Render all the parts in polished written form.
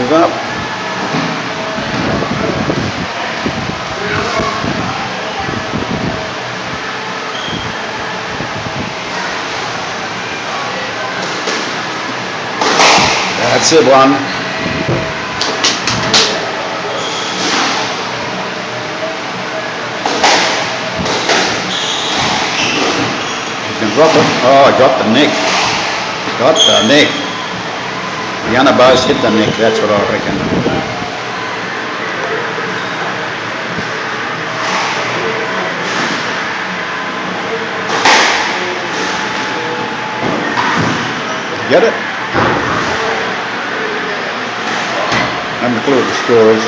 Move up. That's it, one. You can drop it. Oh, I dropped the neck. Got the neck. The underbow's hit the neck, that's what I reckon. Get it? I haven't a clue what the score is.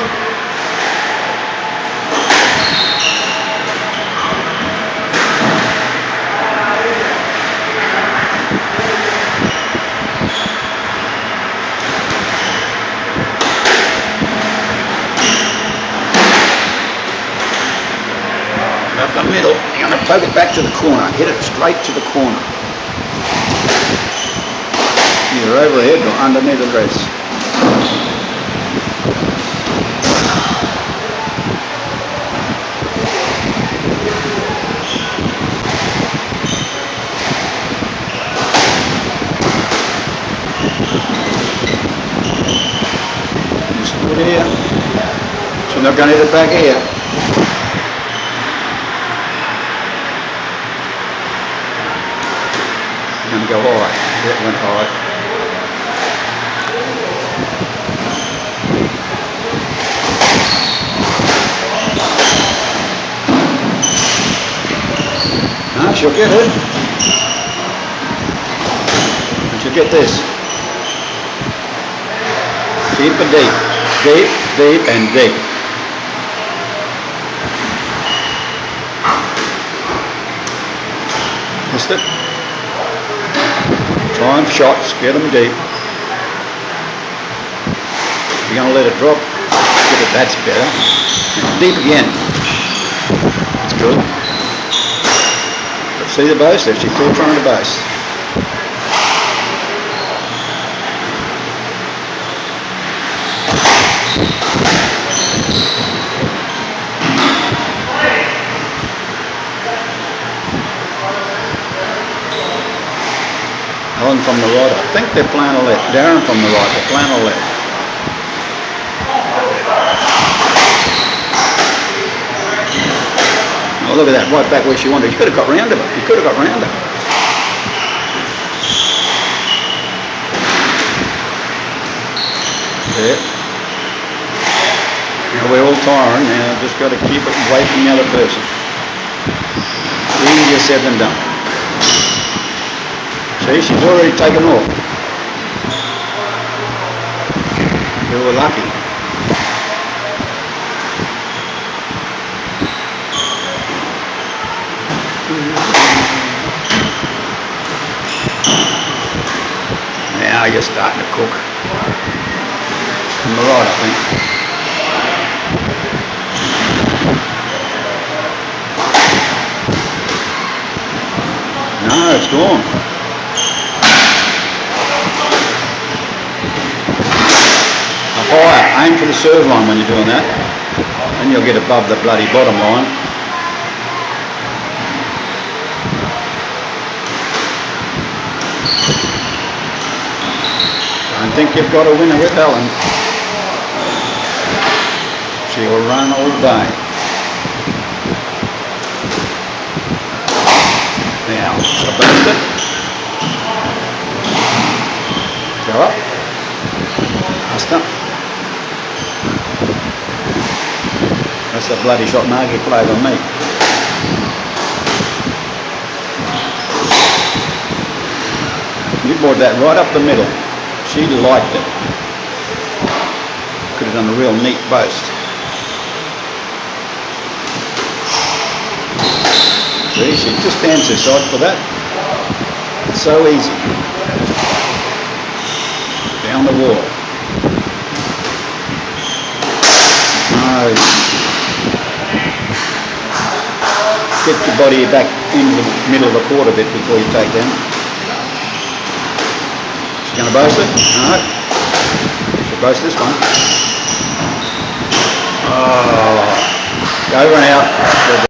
Up the middle, you're going to poke it back to the corner, hit it straight to the corner. Either overhead or underneath the dress. Just put it here. So you're not going to hit it back here. And go high. It went high. No, she'll get it. And she'll get this. Deep and deep. Deep, deep and deep. Missed it. Time shots, get them deep. If you're going to let it drop, get it, that's better. Deep again. That's good. But see the base there, she's still trying to base. Helen from the right, I think they're playing a left. Darren from the right, they're playing a left. Oh, look at that, right back where she wanted. You could have got round her. You could have got round her. There. Now we're all tiring now, just got to keep it away from the other person. Easier said than done. See, she's already taken off. You were lucky. Now you're starting to cook. On the right, I think. No, it's gone. Higher, aim for the serve line when you're doing that, and you'll get above the bloody bottom line. I think you've got a winner with Helen. She will run all day. Now, so boost it. Go up. Faster. That's a bloody shot Margie played on me. You brought that right up the middle. She liked it. Could have done a real neat boast. See, she just stands aside for that. It's so easy. Down the wall. No. Get your body back into the middle of the court a bit before you take down. She's going to boast it? No. She'll suppose, this one. Oh, over and out.